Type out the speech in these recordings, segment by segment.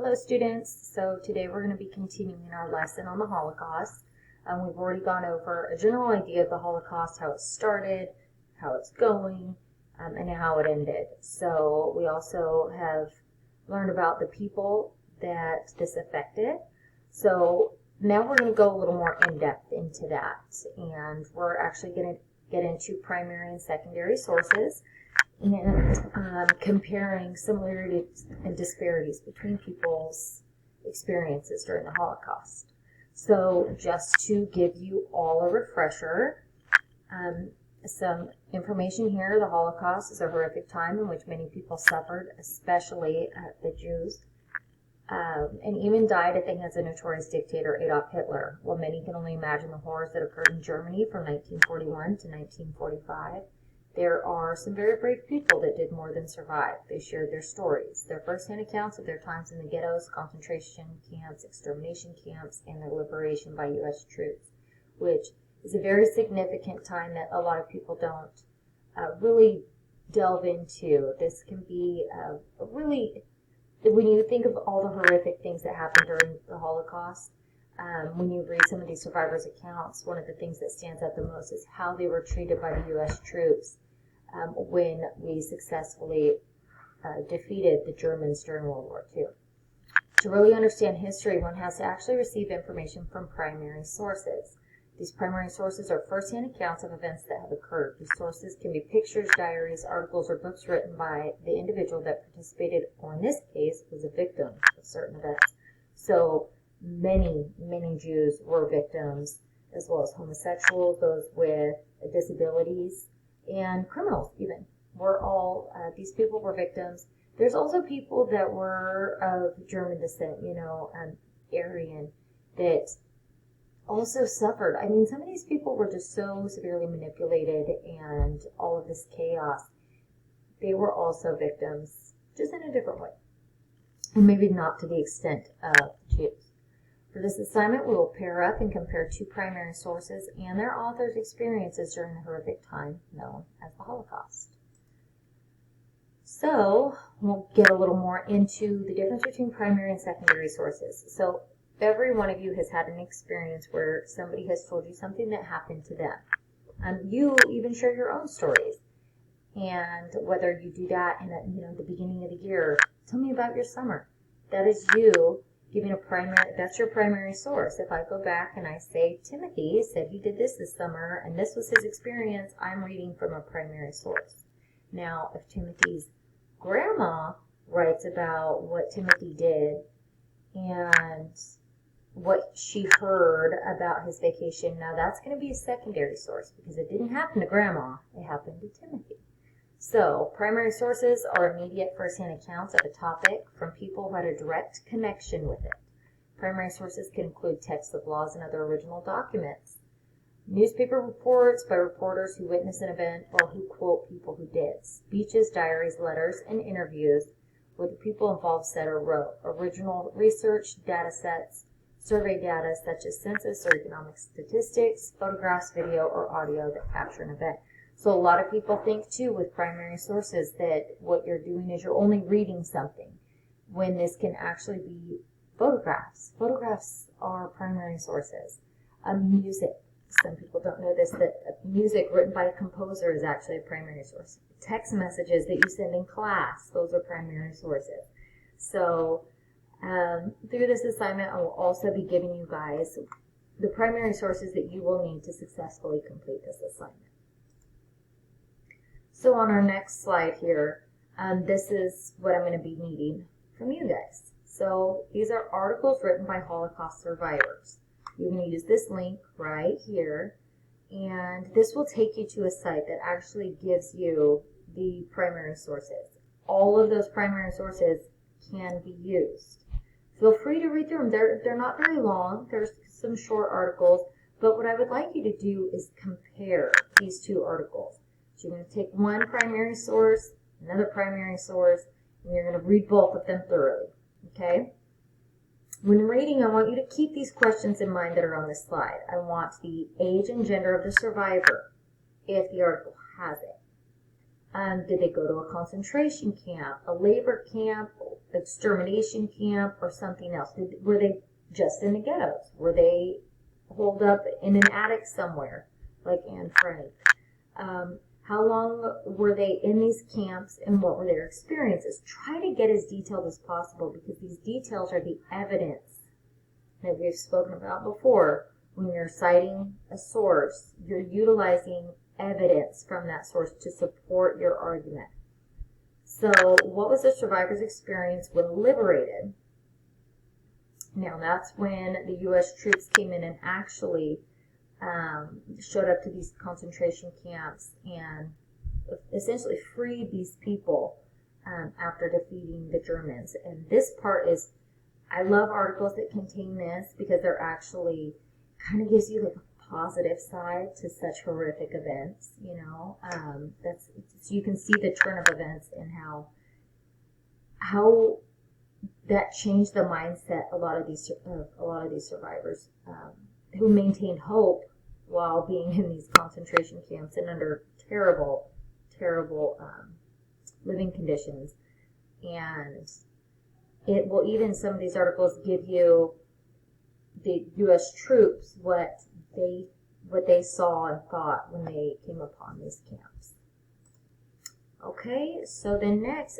Hello students, so today we're going to be continuing our lesson on the Holocaust. We've already gone over a general idea of the Holocaust, how it started, how it's going, and how it ended. So we also have learned about the people that this affected. So now we're going to go a little more in depth into that, and we're actually going to get into primary and secondary sources and comparing similarities and disparities between people's experiences during the Holocaust. So just to give you all a refresher, some information here. The Holocaust is a horrific time in which many people suffered, especially the Jews, and even died at the hands of notorious dictator Adolf Hitler. While many can only imagine the horrors that occurred in Germany from 1941 to 1945, there are some very brave people that did more than survive. They shared their stories, their first-hand accounts of their times in the ghettos, concentration camps, extermination camps, and their liberation by U.S. troops, which is a very significant time that a lot of people don't really delve into. This can be really, when you think of all the horrific things that happened during the Holocaust, when you read some of these survivors' accounts, one of the things that stands out the most is how they were treated by the U.S. troops when we successfully defeated the Germans during World War II. To really understand history, one has to actually receive information from primary sources. These primary sources are first-hand accounts of events that have occurred. These sources can be pictures, diaries, articles, or books written by the individual that participated, or in this case, was a victim of certain events. So many Jews were victims, as well as homosexuals, those with disabilities, and criminals even. These people were victims. There's also people that were of German descent, Aryan, that also suffered. I mean, some of these people were just so severely manipulated and all of this chaos. They were also victims, just in a different way. And maybe not to the extent of Jews. For this assignment, we will pair up and compare two primary sources and their authors' experiences during the horrific time known as the Holocaust. So, we'll get a little more into the difference between primary and secondary sources. So, every one of you has had an experience where somebody has told you something that happened to them. You even share your own stories. And whether you do that in the beginning of the year, tell me about your summer. That is you giving that's your primary source. If I go back and I say, Timothy said he did this summer and this was his experience, I'm reading from a primary source. Now, if Timothy's grandma writes about what Timothy did and what she heard about his vacation, now that's going to be a secondary source because it didn't happen to grandma, it happened to Timothy. So, primary sources are immediate first-hand accounts of a topic from people who had a direct connection with it. Primary sources can include texts of laws and other original documents, newspaper reports by reporters who witnessed an event or who quote people who did, speeches, diaries, letters, and interviews where the people involved said or wrote, original research, data sets, survey data such as census or economic statistics, photographs, video, or audio that capture an event. So a lot of people think, too, with primary sources that what you're doing is you're only reading something, when this can actually be photographs. Photographs are primary sources. Music. Some people don't know this, that music written by a composer is actually a primary source. Text messages that you send in class, those are primary sources. So through this assignment, I will also be giving you guys the primary sources that you will need to successfully complete this assignment. So on our next slide here, this is what I'm going to be needing from you guys. So these are articles written by Holocaust survivors. You're going to use this link right here, and this will take you to a site that actually gives you the primary sources. All of those primary sources can be used. Feel free to read through them. They're not very long. There's some short articles, but what I would like you to do is compare these two articles. So you're going to take one primary source, another primary source, and you're going to read both of them thoroughly, okay? When reading, I want you to keep these questions in mind that are on this slide. I want the age and gender of the survivor, if the article has it. Did they go to a concentration camp, a labor camp, extermination camp, or something else? Were they just in the ghettos? Were they holed up in an attic somewhere, like Anne Frank? How long were they in these camps, and what were their experiences? Try to get as detailed as possible, because these details are the evidence that we've spoken about before. When you're citing a source, you're utilizing evidence from that source to support your argument. So, what was the survivor's experience when liberated? Now, that's when the U.S. troops came in and actually showed up to these concentration camps and essentially freed these people after defeating the Germans. And this part is, I love articles that contain this, because they're actually kind of gives you like a positive side to such horrific events, you know. That's so you can see the turn of events and how that changed the mindset a lot of these survivors who maintained hope while being in these concentration camps and under terrible living conditions. And it will, even some of these articles give you the U.S. troops what they saw and thought when they came upon these camps. Okay, so then next,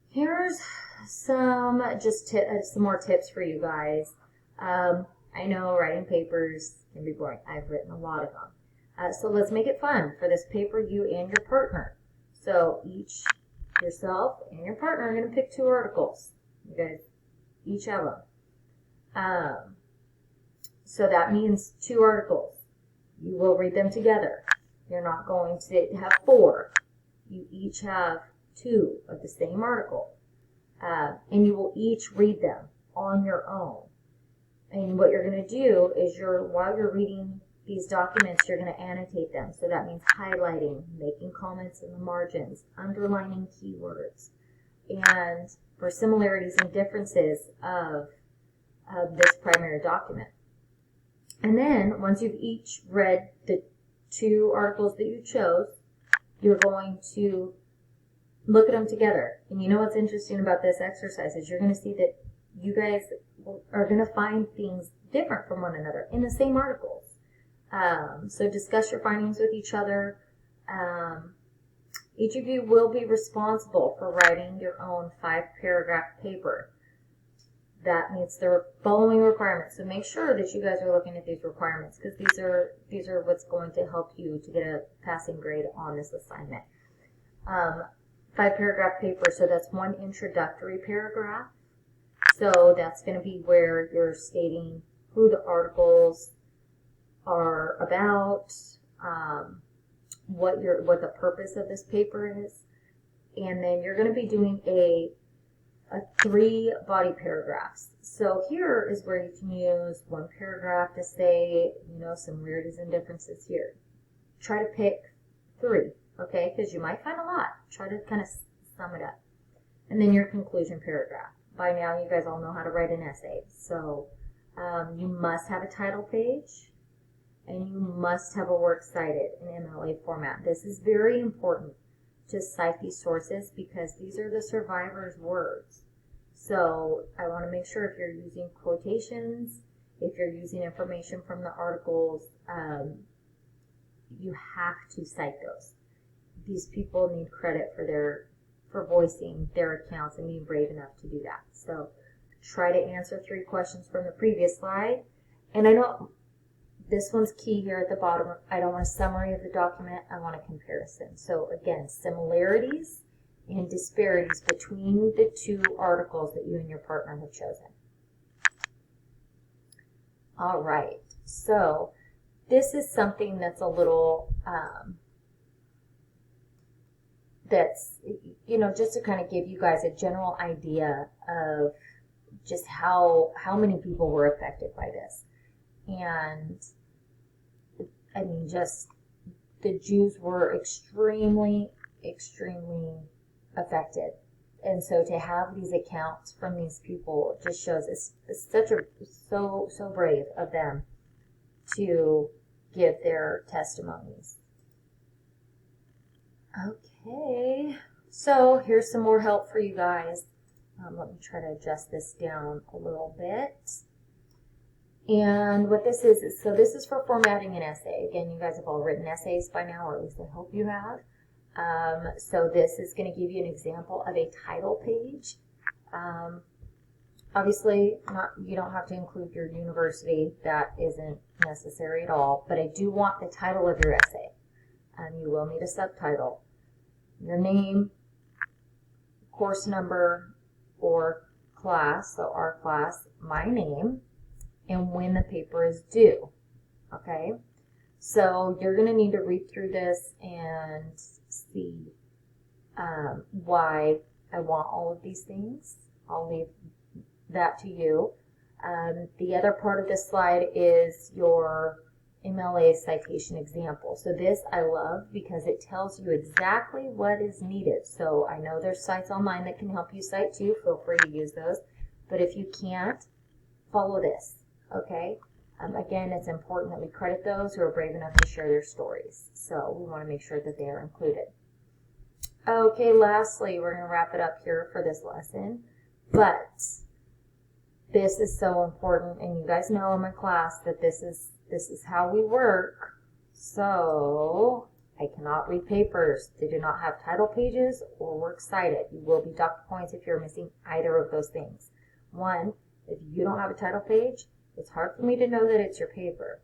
here's some more tips for you guys. I know writing papers can be boring. I've written a lot of them. So let's make it fun. For this paper, you and your partner. So yourself and your partner are going to pick 2 articles. You guys each have them. So that means 2 articles. You will read them together. You're not going to have 4. You each have 2 of the same article. And you will each read them on your own. And what you're going to do is while you're reading these documents, you're going to annotate them. So that means highlighting, making comments in the margins, underlining keywords, and for similarities and differences of this primary document. And then once you've each read the 2 articles that you chose, you're going to look at them together. And you know what's interesting about this exercise is you're going to see that you guys are going to find things different from one another in the same articles. So discuss your findings with each other. Each of you will be responsible for writing your own 5-paragraph paper that meets the following requirements. So make sure that you guys are looking at these requirements, because these are what's going to help you to get a passing grade on this assignment. 5-paragraph paper, so that's 1 introductory paragraph. So that's going to be where you're stating who the articles are about, what the purpose of this paper is, and then you're going to be doing a 3 body paragraphs. So here is where you can use 1 paragraph to say, some weirdies and differences here. Try to pick 3, okay? Because you might find a lot. Try to kind of sum it up. And then your conclusion paragraph. By now, you guys all know how to write an essay. So you must have a title page, and you must have a works cited in MLA format. This is very important to cite these sources, because these are the survivors' words. So I want to make sure if you're using quotations, if you're using information from the articles, you have to cite those. These people need credit for voicing their accounts and being brave enough to do that. So try to answer 3 questions from the previous slide. And I know this one's key here at the bottom. I don't want a summary of the document. I want a comparison. So again, similarities and disparities between the 2 articles that you and your partner have chosen. All right. So this is something that's a little, that's, just to kind of give you guys a general idea of just how many people were affected by this. And I mean, just the Jews were extremely, extremely affected. And so to have these accounts from these people just shows it's so brave of them to give their testimonies. Okay, so here's some more help for you guys. Let me try to adjust this down a little bit. And what this is, so this is for formatting an essay. Again, you guys have all written essays by now, or at least I hope you have. So this is going to give you an example of a title page. Obviously, you don't have to include your university. That isn't necessary at all. But I do want the title of your essay. You will need a subtitle. Your name, course number, or class, so our class, my name, and when the paper is due. Okay? So you're going to need to read through this and see why I want all of these things. I'll leave that to you. The other part of this slide is your MLA citation example. So this I love because it tells you exactly what is needed. So I know there's sites online that can help you cite too. Feel free to use those. But if you can't, follow this. Okay? Again, it's important that we credit those who are brave enough to share their stories. So we want to make sure that they are included. Okay, lastly, we're going to wrap it up here for this lesson. But this is so important, and you guys know in my class that this is how we work. So I cannot read papers. They do not have title pages or works cited. You will be docked points if you're missing either of those things. One, if you don't have a title page, it's hard for me to know that it's your paper.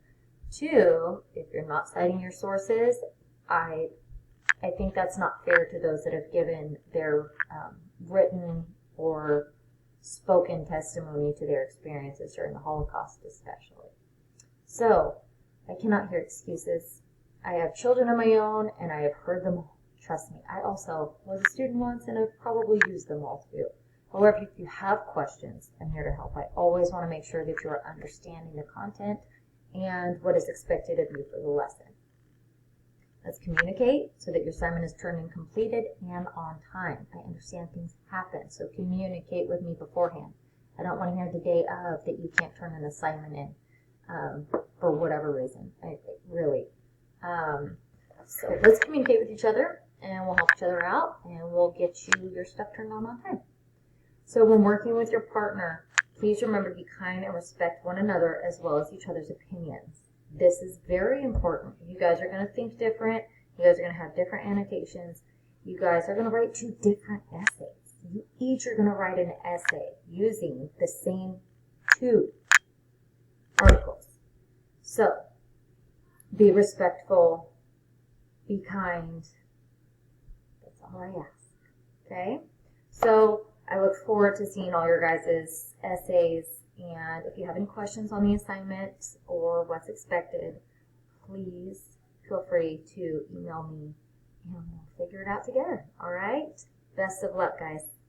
Two, if you're not citing your sources, I think that's not fair to those that have given their written or spoken testimony to their experiences during the Holocaust especially. So, I cannot hear excuses. I have children of my own, and I have heard them all. Trust me, I also was a student once, and I've probably used them all too. However, if you have questions, I'm here to help. I always want to make sure that you are understanding the content and what is expected of you for the lesson. Let's communicate so that your assignment is turned in completed and on time. I understand things happen, so communicate with me beforehand. I don't want to hear the day of that you can't turn an assignment in for whatever reason. Really. So let's communicate with each other, and we'll help each other out, and we'll get you your stuff turned on time. So when working with your partner, please remember to be kind and respect one another as well as each other's opinions. This is very important. You guys are going to think different. You guys are going to have different annotations. You guys are going to write 2 different essays. You each are going to write an essay using the same 2 articles. So, be respectful, be kind. That's all I ask. Okay? So, I look forward to seeing all your guys' essays, and if you have any questions on the assignment or what's expected, please feel free to email me, and we'll figure it out together. All right? Best of luck, guys.